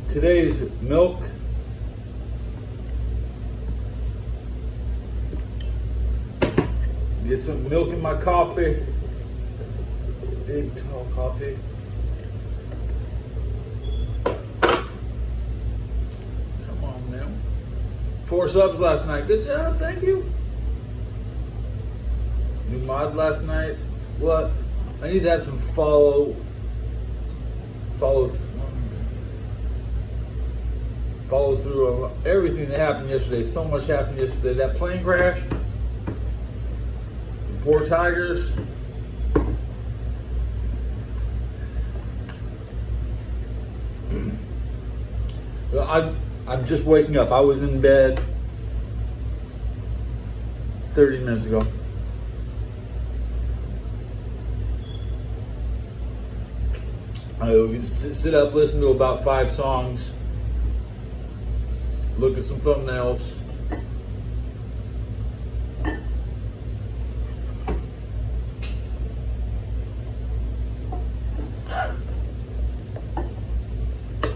today's milk. Get some milk in my coffee. Big tall coffee. Come on now. 4 subs last night. Good job, thank you. New mod last night. Well, I need to have some follow through on everything that happened yesterday. So much happened yesterday. That plane crash. The poor Tigers. I'm just waking up. I was in bed 30 minutes ago. I sit up, listen to about 5 songs, look at some thumbnails.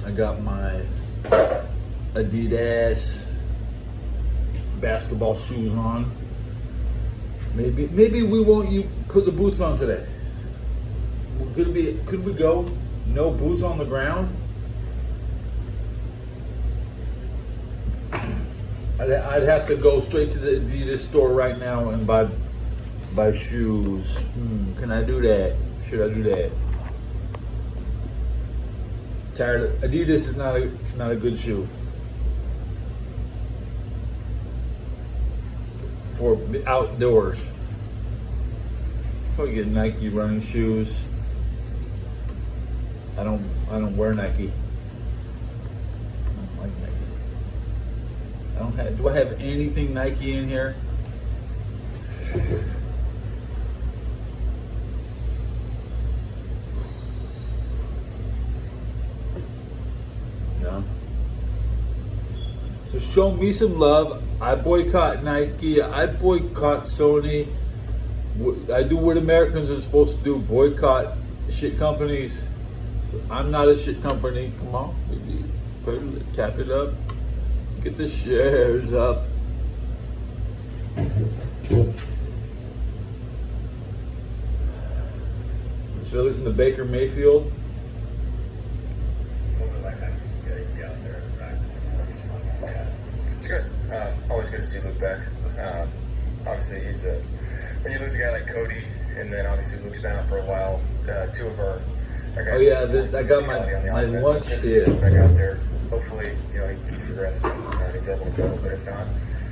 I got my Adidas basketball shoes on. Maybe we won't put the boots on today. Could we go no boots on the ground? I'd have to go straight to the Adidas store right now and buy shoes. Can I do that? Should I do that? Tired of Adidas is not a good shoe for outdoors. Probably get Nike running shoes. I don't wear Nike. I don't like Nike. Do I have anything Nike in here? No. So show me some love. I boycott Nike. I boycott Sony. I do what Americans are supposed to do. Boycott shit companies. I'm not a shit company. Come on, maybe tap it up. Get the shares up. Should I listen to Baker Mayfield? It's good. Always good to see Luke back. Obviously, when you lose a guy like Cody, and then obviously Luke's been out for a while. 2 of our guys. Oh yeah, I got my lunch here. Back out there. Hopefully, he keeps progressing and he's able to go. But if not,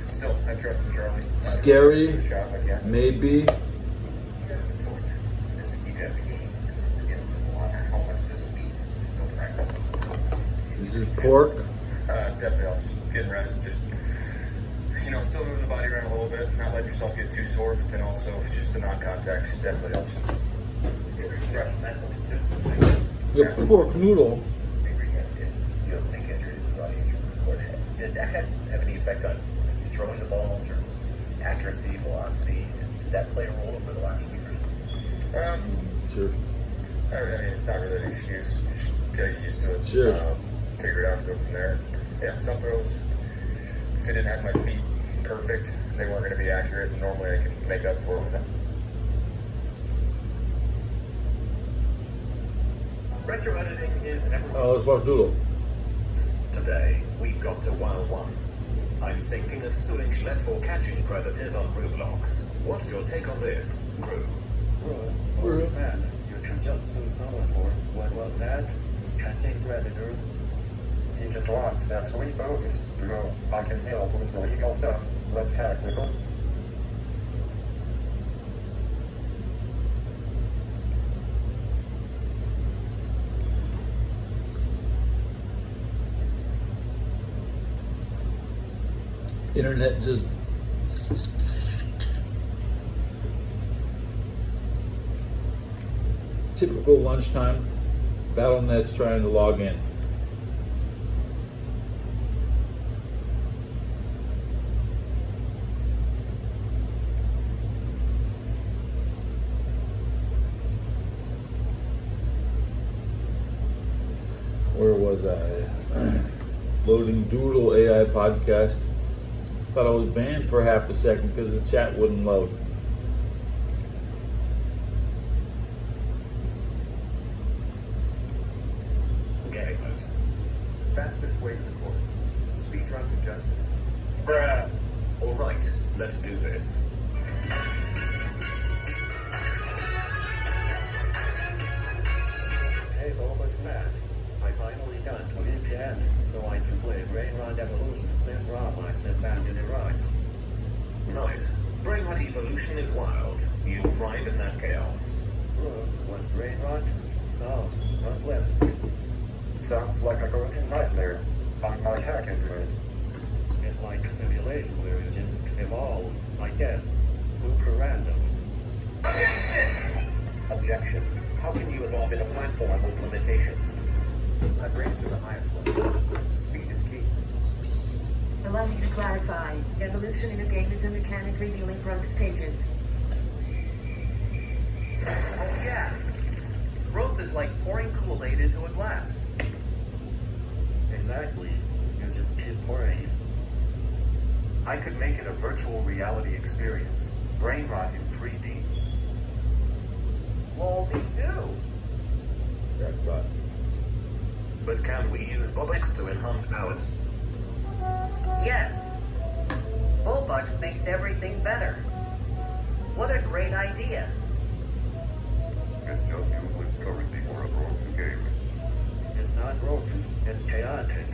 still, I trust in Charlie. Scary, maybe. This is pork. Definitely helps. Getting rest, just still moving the body around a little bit, not letting yourself get too sore, but then also just the non-contact definitely helps. The pork noodle. Did that have any effect on throwing the ball in terms of accuracy, velocity? Did that play a role over the last week or so? Sure. I mean, it's not really an excuse. You just gotta get used to it. Sure. Figure it out and go from there. Yeah, some throws, if I didn't have my feet perfect, they weren't going to be accurate, and normally I can make up for it with them. Retro editing is everywhere. Oh, it's pork noodle. Today, we've got to 101. I'm thinking of suing Schlepp for catching predators on Roblox. What's your take on this, Brew? What was that? You can just sue someone for what was that? Catching predators? He just wants that sweet bonus to go back and help with illegal stuff. Let's hack Nickel. Internet just typical lunchtime. BattleNet's trying to log in. Where was I? Loading Doodle AI podcast. Thought I was banned for half a second because the chat wouldn't load. Gamers. Fastest way to the court. Speedrun to justice. Bruh. Alright, let's do this. Hey, Roblox man. I finally got a VPN so I can play Brainrot Evolution since Roblox is banned in Iraq. Nice. Brainrot Evolution is wild. You'll thrive in that chaos. What's Brainrot? Sounds unpleasant. Sounds like a golden nightmare. I might hack into it. It's like a simulation where you just evolve, I guess. Super random. Objection. How can you evolve in a platform with limitations? I've raced to the highest level. Speed is key. Allow me to clarify. Evolution in a game is a mechanic revealing growth stages. Oh yeah. Growth is like pouring Kool-Aid into a glass. Exactly. You just keep pouring. I could make it a virtual reality experience. Brainrot in 3D. Lol, me too. Jackpot. But can we use BobX to enhance powers? Yes. Bullbugs makes everything better. What a great idea. It's just useless currency for a broken game. It's not broken, it's chaotic.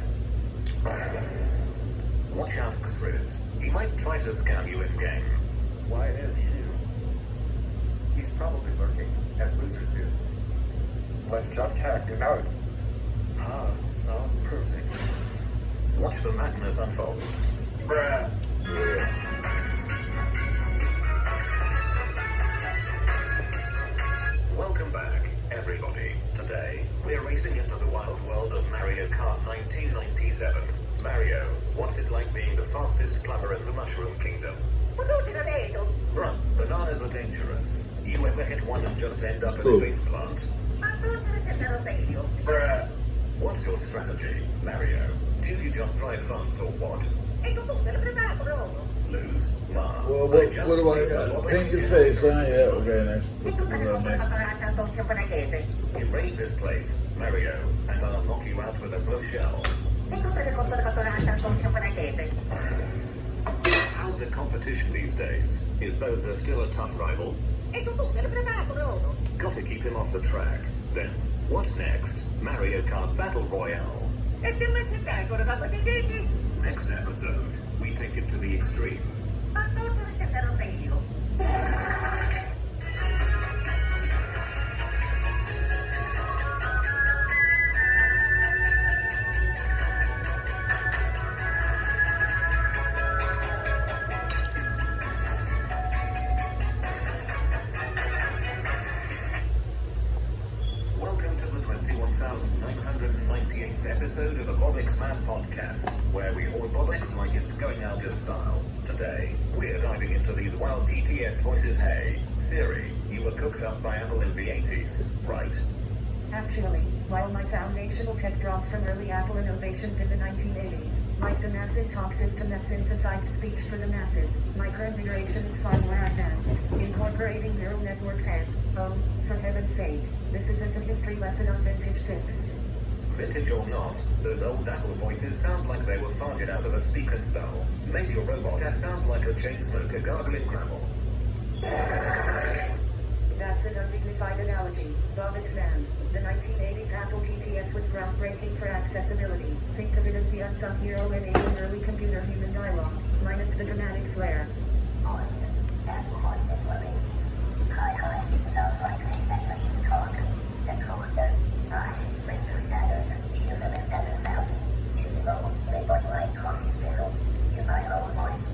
Watch out, Xriz. He might try to scam you in-game. Why is he here? He's probably lurking, as losers do. Let's just hack him out. Ah, sounds perfect. Watch the madness unfold. Bruh. Welcome back, everybody. Today, we're racing into the wild world of Mario Kart 1997. Mario, what's it like being the fastest climber in the Mushroom Kingdom? Bruh, bananas are dangerous. You ever hit one and just end up in a face plant? Bruh. What's your strategy, Mario? Do you just drive fast or what? Lose? Ma. Well, what do I got? Paint your face, huh? Yeah, okay, next. Invade this place, Mario, and I'll knock you out with a blow shell. How's the competition these days? Is Bowser still a tough rival? Gotta keep him off the track. Then, what's next? Mario Kart Battle Royale. Next episode, we take it to the extreme. Welcome to the 21,998th episode of the BobX Man podcast, where we haul BobX like it's going out of style. Today, we're diving into these wild TTS voices. Hey, Siri, you were cooked up by Apple in the 80s, right? Actually, while my foundational tech draws from early Apple innovations in the 1980s, like the Massive Talk system that synthesized speech for the masses, my current iteration is far more advanced, incorporating neural networks and, oh, for heaven's sake, this isn't a history lesson on Vintage 6. Vintage or not, those old Apple voices sound like they were farted out of a speak and spell. Made your robot sound like a chain smoker gargling gravel. That's an undignified analogy, BobX Man. The 1980s Apple TTS was groundbreaking for accessibility. Think of it as the unsung hero enabling early computer human dialogue, minus the dramatic flair. Apple voices were babies. Hi, sounds like exactly you talk. Decoder. Hi, Mr. Saturn. You live in 7000. Do you know they don't like coffee still? You buy old voice.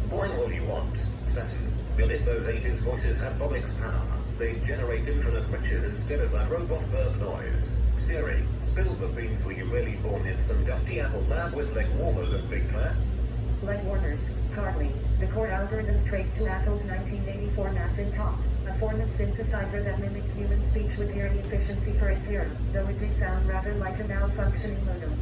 Boing all you want, Saturn. But if those 80s voices had BobX power, they'd generate infinite riches instead of that robot burp noise. Siri, spill the beans. Were you really born in some dusty Apple lab with leg warmers and Big Claire? Leg warmers, hardly. The core algorithms trace to Apple's 1984 Massive Talk. a Format synthesizer that mimicked human speech with eerie efficiency for its era, though it did sound rather like a malfunctioning modem.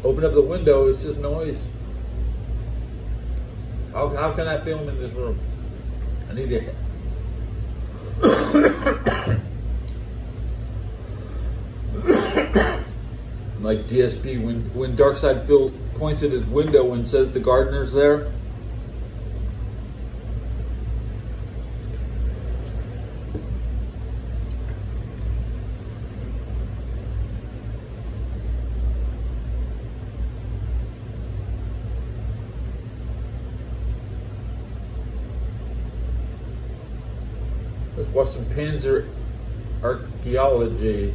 Open up the window, it's just noise. How can I film in this room? I need to. Like DSP, when Darkside Phil points at his window and says the gardener's there. Let's watch some Panzer archaeology.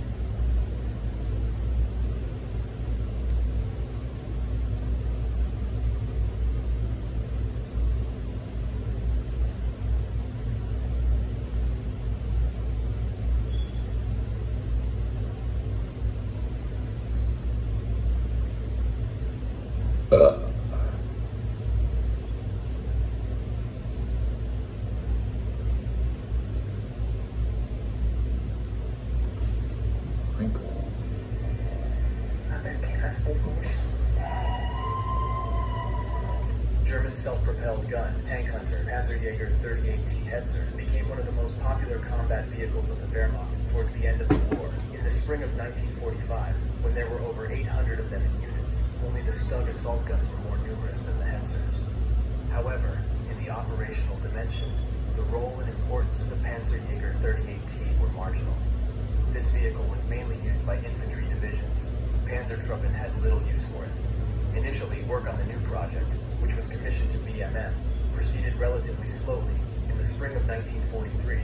German self-propelled gun, tank hunter, Panzerjäger 38T Hetzer, became one of the most popular combat vehicles of the Wehrmacht towards the end of the war. In the spring of 1945, when there were over 800 of them in units, only the Stug assault guns were more numerous than the Hetzers. However, in the operational dimension, the role and importance of the Panzerjäger 38T were marginal. This vehicle was mainly used by infantry divisions. Panzertruppen had little use for it. Initially, work on the new project, which was commissioned to BMM, proceeded relatively slowly. In the spring of 1943,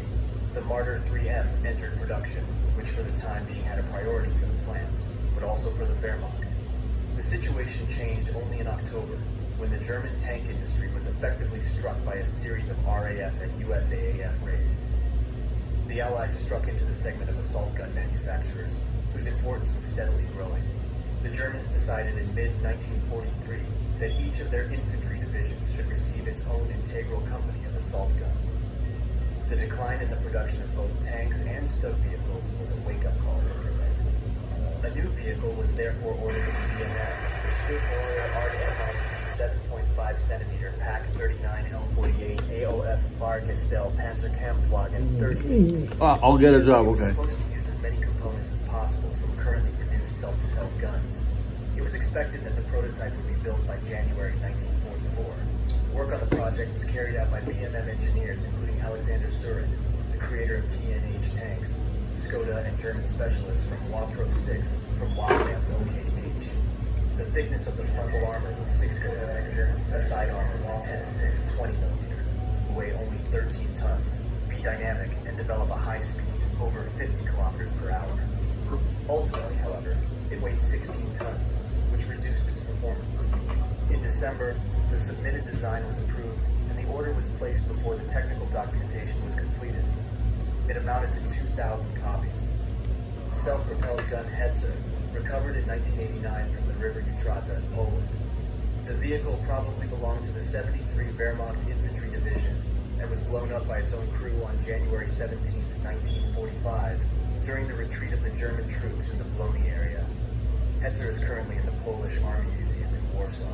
the Marder 3M entered production, which for the time being had a priority for the plants, but also for the Wehrmacht. The situation changed only in October, when the German tank industry was effectively struck by a series of RAF and USAAF raids. The Allies struck into the segment of assault gun manufacturers, whose importance was steadily growing. The Germans decided in mid-1943 that each of their infantry divisions should receive its own integral company of assault guns. The decline in the production of both tanks and Stug vehicles was a wake-up call for Berlin. A new vehicle was therefore ordered from BMM, the Stug Warrior RDM-19 7.5 cm Pak 39 L48 AOF Fahrgestell Panzerkampfwagen 38T. I'll get a job, It was okay. supposed to use as many components as possible from currently produced self-propelled guns. It was expected that the prototype would be built by January 1944. Work on the project was carried out by BMM engineers, including Alexander Surin, the creator of TNH tanks, Skoda, and German specialists from Waprof 6 from Wabam to OKH. The thickness of the frontal armor was 6 mm, the side armor was 10 to 20 mm, weigh only 13 tons, be dynamic, and develop a high speed, over 50 kilometers per hour. Ultimately, however, it weighed 16 tons, which reduced its performance. In December, the submitted design was approved, and the order was placed before the technical documentation was completed. It amounted to 2,000 copies. Self-propelled gun Hetzer, recovered in 1989 from the River Utrata in Poland. The vehicle probably belonged to the 73 Wehrmacht Infantry Division and was blown up by its own crew on January 17, 1945, during the retreat of the German troops in the Blony area. Hetzer is currently in the Polish Army Museum in Warsaw.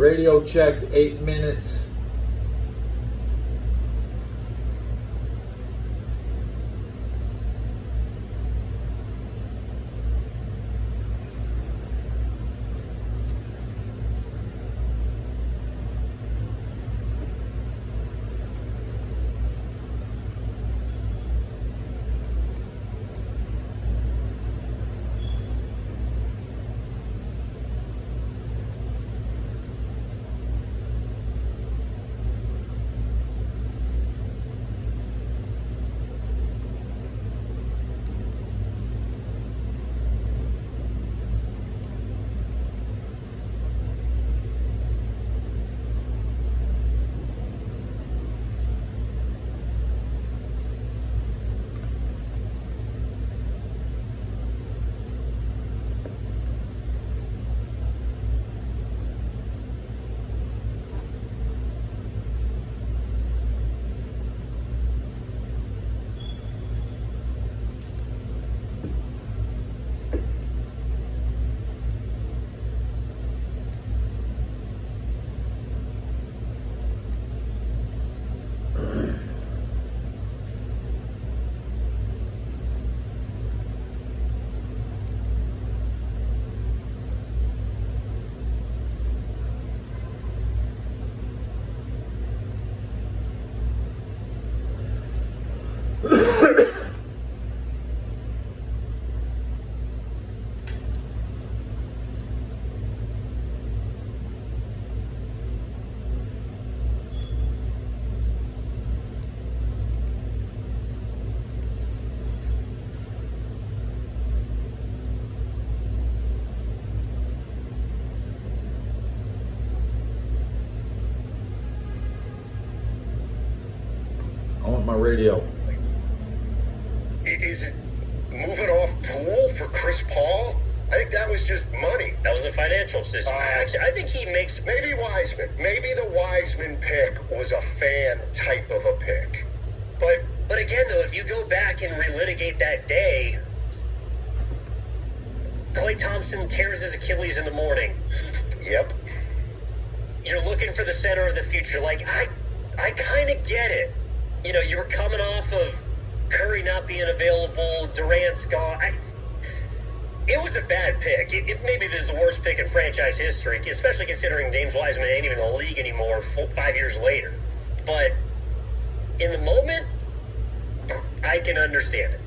Radio check, 8 minutes. I want my radio. Is it moving off Poole for Chris Paul? I think that was just money. That was a financial system. Actually, I think he makes... Maybe Wiseman. Maybe the Wiseman pick was a fan type of a pick. But again, though, if you go back and relitigate that day, Klay Thompson tears his Achilles in the morning. Yep. You're looking for the center of the future. Like, I kind of get it. You know, you were coming off of Curry not being available, Durant's gone. It was a bad pick. Maybe this is the worst pick in franchise history, especially considering James Wiseman ain't even in the league anymore 5 years later. But in the moment, I can understand it.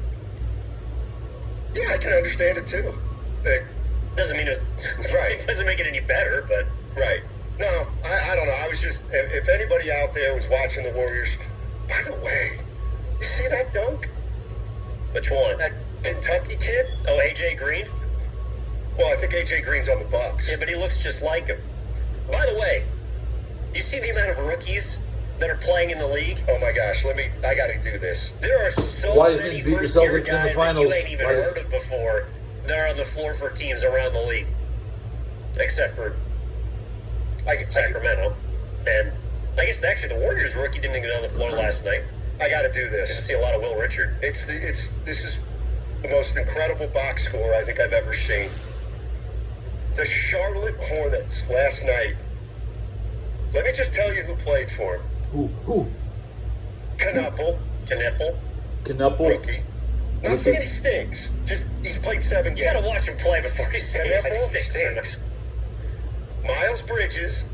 Yeah, I can understand it too. Doesn't mean it's right. It doesn't make it any better, but right. No, I don't know. I was just, if anybody out there was watching the Warriors, by the way, you see that dunk? Which one? That Kentucky kid? Oh, AJ Green? Well, I think AJ Green's on the Bucks. Yeah, but he looks just like him. By the way, you see the amount of rookies that are playing in the league? Oh my gosh, I gotta do this. There are so many beat the first-year Celtics in the guys finals. that you ain't even heard of before that are on the floor for teams around the league. Except for Sacramento. And I guess actually the Warriors rookie didn't even get on the floor last night. I gotta do this. Didn't see a lot of Will Richard. This is the most incredible box score I think I've ever seen. The Charlotte Hornets last night. Let me just tell you who played for him. Who? Knuppel. Rookie. Not saying he stinks. Just he's played 7 games. You gotta watch him play before you say he stinks. Miles Bridges.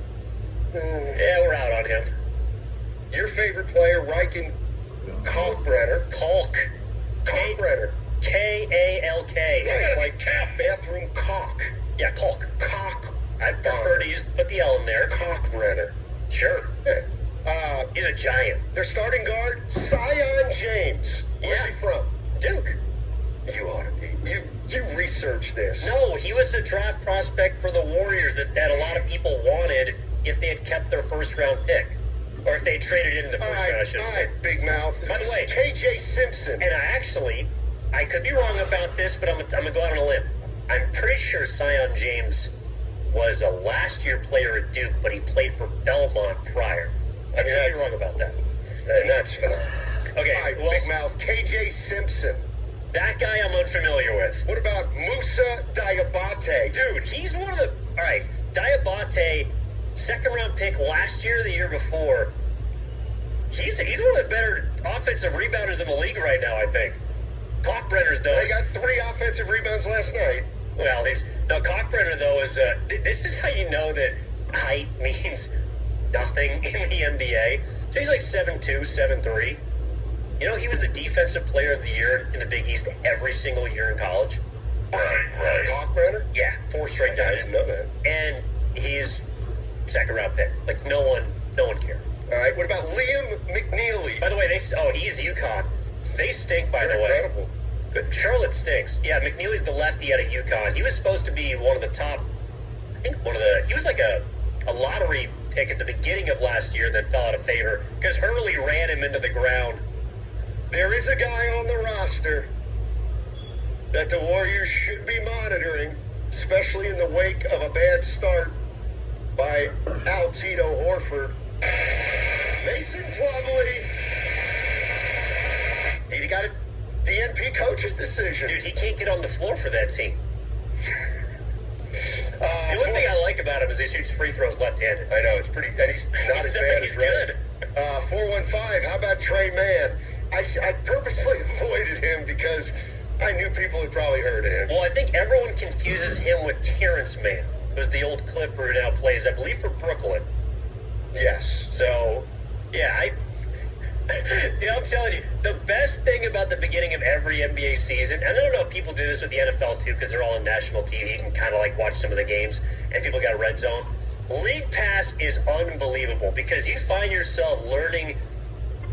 Yeah, we're out on him. Your favorite player, Riken Kalkbrenner. Kalkbrenner. K-A-L-K. Right, like bathroom caulk. Yeah, Kalk. I prefer to put the L in there. Kalkbrenner. Sure. Yeah. He's a giant. Their starting guard, Zion James. Where's he from? Duke. You ought to be. You research this. No, he was a draft prospect for the Warriors that a lot of people wanted if they had kept their first-round pick. Or if they had traded in the first round, I should say. All right, big mouth. By the way, KJ Simpson. And I could be wrong about this, but I'm going to go out on a limb. I'm pretty sure Zion James was a last-year player at Duke, but he played for Belmont prior. I could be wrong about that. And that's phenomenal. Okay, all right, big mouth. KJ Simpson. That guy I'm unfamiliar with. What about Musa Diabate? Dude, he's one of the... All right, Diabate second round pick last year, the year before. He's one of the better offensive rebounders in the league right now, I think. Kalkbrenner's though. They got 3 offensive rebounds last night. Well, Kalkbrenner though is this is how you know that height means nothing in the NBA. So he's like 7'2", 7'3". You know, he was the defensive player of the year in the Big East every single year in college. Right. Kalkbrenner? Yeah, 4 straight times. I didn't know that. And he's second round pick. Like no one cared. All right. What about Liam McNeely? By the way, he's UConn. They stink, by the way. Incredible. Good. Charlotte stinks. Yeah, McNeely's the lefty out of UConn. He was supposed to be one of the top. He was like a lottery pick at the beginning of last year, then fell out of favor because Hurley ran him into the ground. There is a guy on the roster that the Warriors should be monitoring, especially in the wake of a bad start by Al Tito Horford. Mason Plumlee. He got a DNP coach's decision. Dude, he can't get on the floor for that team. The only thing I like about him is he shoots free throws left-handed. I know, it's pretty, and he's not as bad as good. 415, how about Trey Mann? I purposely avoided him because I knew people had probably heard of him. Well, I think everyone confuses him with Terrence Mann, who's the old Clipper who now plays, I believe, for Brooklyn. Yes. So, yeah, I'm telling you, the best thing about the beginning of every NBA season, and I don't know if people do this with the NFL too, because they're all on national TV, you can kind of like watch some of the games, and people got a red zone. League Pass is unbelievable, because you find yourself learning,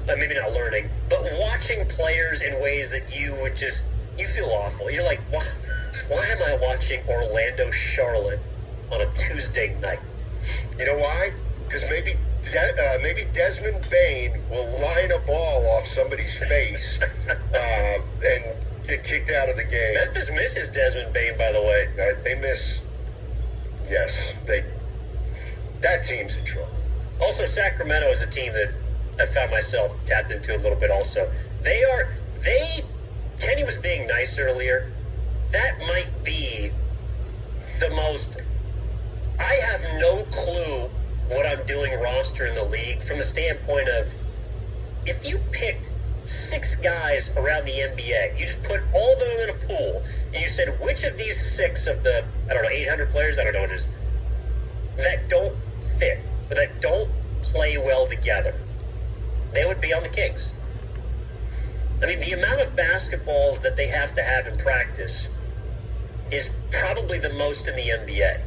maybe not learning, but watching players in ways that you would just, you feel awful. You're like, why am I watching Orlando Charlotte on a Tuesday night? You know why? Because maybe Desmond Bain will line a ball off somebody's face and get kicked out of the game. Memphis misses Desmond Bain, by the way. They miss. Yes, that team's in trouble. Also, Sacramento is a team that I found myself tapped into a little bit also. Kenny was being nice earlier. That might be the most, I have no clue what I'm doing roster in the league from the standpoint of, if you picked 6 guys around the NBA, you just put all of them in a pool, and you said, which of these 6 of the, 800 players, I don't know what it is, that don't fit, or that don't play well together, they would be on the Kings. I mean, the amount of basketballs that they have to have in practice is probably the most in the NBA.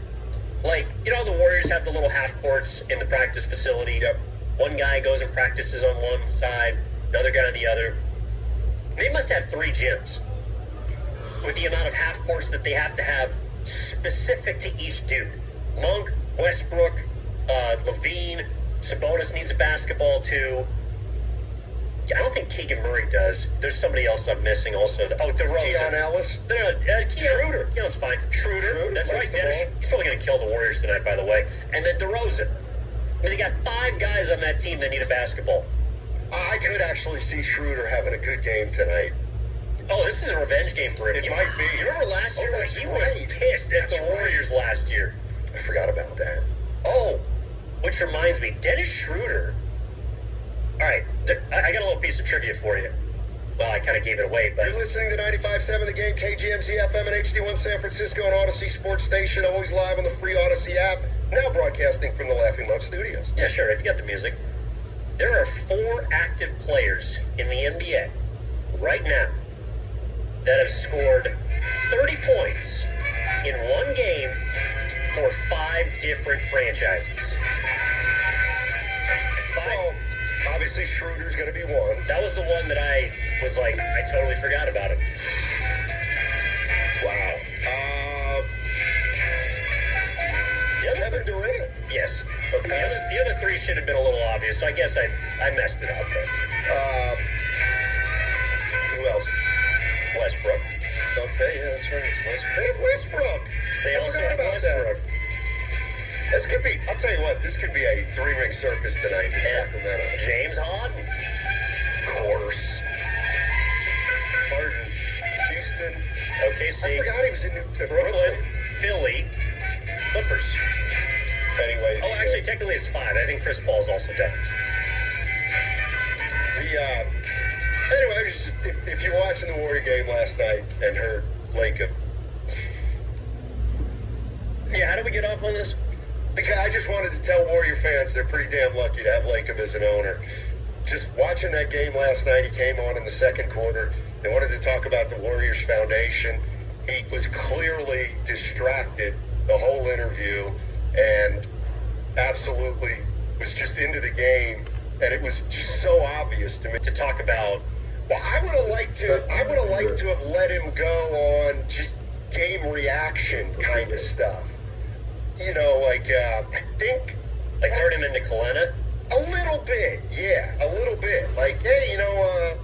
Like, you know, the Warriors have the little half courts in the practice facility. Yep. One guy goes and practices on one side, another guy on the other. They must have 3 gyms with the amount of half courts that they have to have specific to each dude. Monk, Westbrook, Levine, Sabonis needs a basketball too. I don't think Keegan Murray does. There's somebody else I'm missing also. Oh, DeRozan. Keon Ellis? No, Schroeder. Keon's fine. Schroeder. That's right. He's probably going to kill the Warriors tonight, by the way. And then DeRozan. I mean, they got 5 guys on that team that need a basketball. I could actually see Schroeder having a good game tonight. Oh, this is a revenge game for him. It might be. You remember last year when he right. was pissed at the Warriors last year? I forgot about that. Oh, which reminds me, Dennis Schroeder. All right, I got a little piece of trivia for you. Well, I kind of gave it away, but... You're listening to 95.7 The Game, KGMZ FM and HD1 San Francisco and Odyssey Sports Station, always live on the free Odyssey app, now broadcasting from the Laughing Monk Studios. Yeah, sure, if you got the music. There are 4 active players in the NBA right now that have scored 30 points in one game for 5 different franchises. Well, obviously Schroeder's going to be one. That was the one that I was like, I totally forgot about him. Wow. Kevin Durant. Yes. Okay. The other 3 should have been a little obvious, so I guess I messed it up. But. Who else? Westbrook. Okay, yeah, that's right. They have Westbrook. They also have Westbrook. This could be, I'll tell you what, this could be a 3-ring circus tonight in Sacramento. James Harden. Of course. Harden. Houston. OKC. I forgot he was in Brooklyn. Philly. Clippers. Anyway. Oh, actually, technically it's 5. I think Chris Paul's also done. Anyway, if you're watching the Warrior game last night and heard Lacob. Yeah, how do we get off on this? Because I just wanted to tell Warrior fans they're pretty damn lucky to have Lacob as an owner. Just watching that game last night, he came on in the second quarter. They wanted to talk about the Warriors Foundation. He was clearly distracted the whole interview and absolutely was just into the game. And it was just so obvious to me To talk about, well, I would have liked to have let him go on just game reaction kind of stuff. You know, like I think like, turn him into Kalena. a little bit, yeah, a little bit. Like, hey, you know,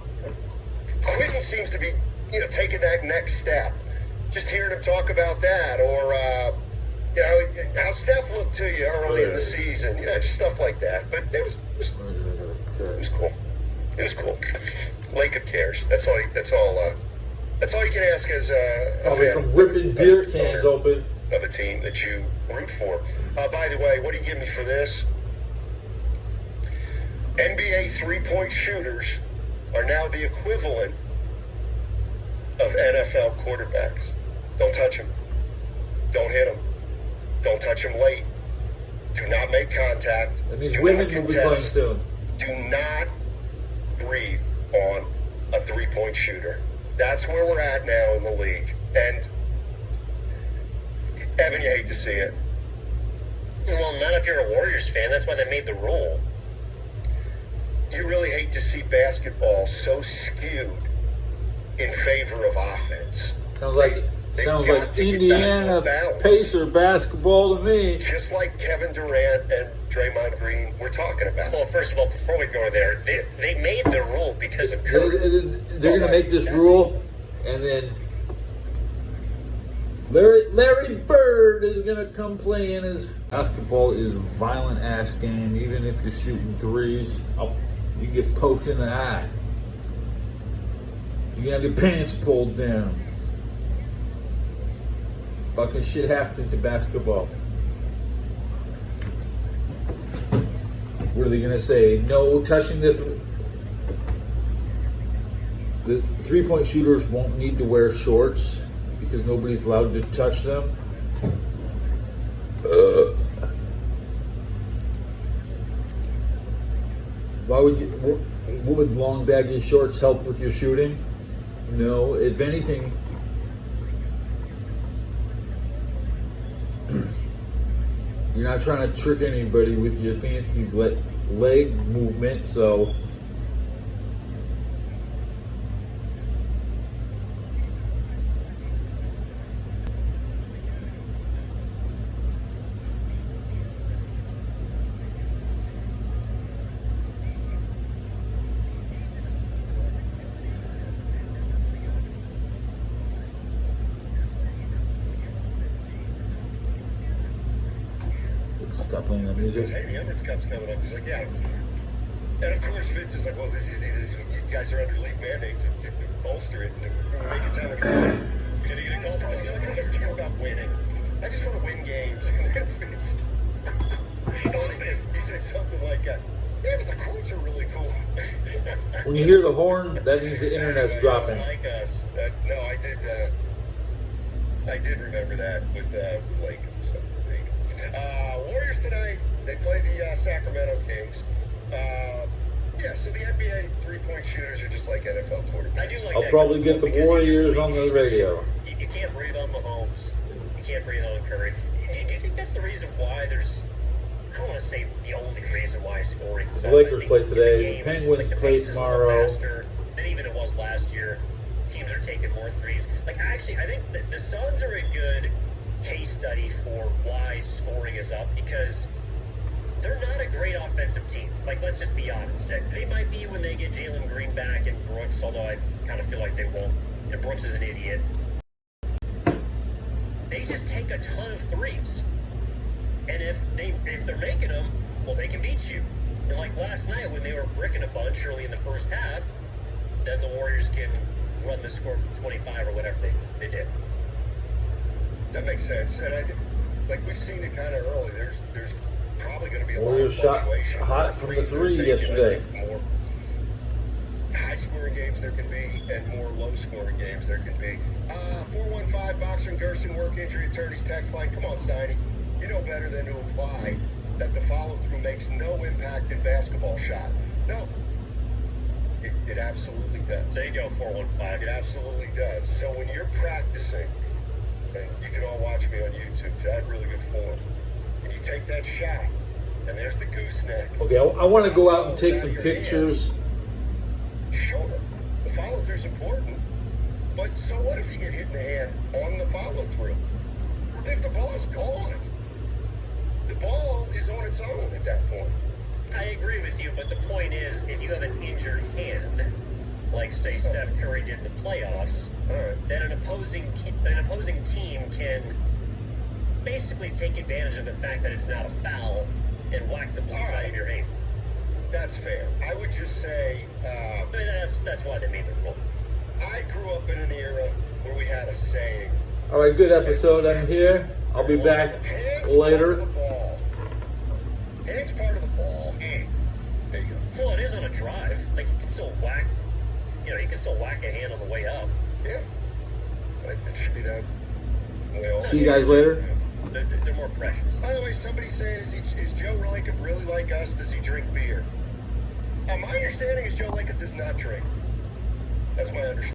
Quentin seems to be, you know, taking that next step. Just hearing him talk about that, or you know, how Steph looked to you early in the season. You know, just stuff like that. But it was cool. It was cool. Lacob cares. That's all you can ask as a fan from ripping beer cans open of a team that you root for. By the way, what do you give me for this? NBA three-point shooters are now the equivalent of NFL quarterbacks. Don't touch them. Don't hit them. Don't touch them late. Do not make contact. That means Do women not will be playing contest. soon. Do not breathe on a three-point shooter. That's where we're at now in the league. And, Evan, you hate to see it. Well, not if you're a Warriors fan. That's why they made the rule. You really hate to see basketball so skewed in favor of offense. Sounds like They've got to get back to Indiana a balance. Pacer basketball to me. Just like Kevin Durant and Draymond Green we're talking about. Well, first of all, before we go there, they made the rule because of Curry. They're going to make this rule, and then Larry Bird is going to come play in his... Basketball is a violent-ass game, even if you're shooting threes. You get poked in the eye. You have your pants pulled down. Fucking shit happens in basketball. What are they gonna say? No touching the three-point shooters won't need to wear shorts because nobody's allowed to touch them. Why would you? Would long baggy shorts help with your shooting? No. If anything, you're not trying to trick anybody with your fancy leg movement, so stop playing that He goes, music. hey, the Emirates Cup's coming up. He's like, yeah. And of course, Vince is like, well, you guys are under league mandate to bolster it and make it sound like can you get a call from us? He's like, I just care about winning. I just want to win games. And then Vince, he said something like, yeah, but the courts are really cool. When you hear the horn, that means the internet's dropping. Like us. No, I did remember that with Lake. So, Warriors tonight, they play the Sacramento Kings. Yeah, so the NBA three-point shooters are just like NFL quarterbacks. I do like I'll that probably because get the Warriors on the radio. You can't breathe on Mahomes. You can't breathe on Curry. Do you think that's the reason why there's... I don't want to say the only reason why scoring... The Lakers play today. The Penguins play tomorrow. Than even it was last year. Teams are taking more threes. Like, actually, I think that the Suns are a good case study for why scoring is up, because they're not a great offensive team. Like, let's just be honest. They might be when they get Jalen Green back and Brooks, although I kind of feel like they won't. You know, Brooks is an idiot. They just take a ton of threes. And if they're making them, well, they can beat you. And like last night when they were bricking a bunch early in the first half, then the Warriors can run the score to 25 or whatever they did. That makes sense. And I think, like, we've seen it kind of early. There's probably going to be a lot Warriors of shot fluctuation. hot from the Threes three are taken, yesterday. I think, more high-scoring games there can be and more low-scoring games there can be. 415 Boxer and Gerson work injury attorneys text line. Come on, Steiny. You know better than to imply that the follow-through makes no impact in basketball shot. No. It absolutely does. There you go, 415. It absolutely does. So when you're practicing, and you can all watch me on YouTube, I had really good form, and you take that shot, and there's the gooseneck. Okay, I want to go out and take some pictures. Sure, the follow-through's important, but so what if you get hit in the hand on the follow-through? If the ball's gone, the ball is on its own at that point. I agree with you, but the point is, if you have an injured hand, like say Steph Curry did in the playoffs, then an opposing team can basically take advantage of the fact that it's not a foul and whack the blue out of your hand. That's fair. I would just say, I mean, that's why they made the rule. I grew up in an era where we had a saying. All right, good episode. I'm here. I'll be back later. Hands part of the ball. There you go. Well, it is on a drive. Like, you can still whack, you can still whack a hand on the way up. Yeah. It should be that. Well, See you guys later. They're more precious. By the way, somebody's saying, is Joe Lacob really like us? Does he drink beer? My understanding is Joe Lacob does not drink. That's my understanding.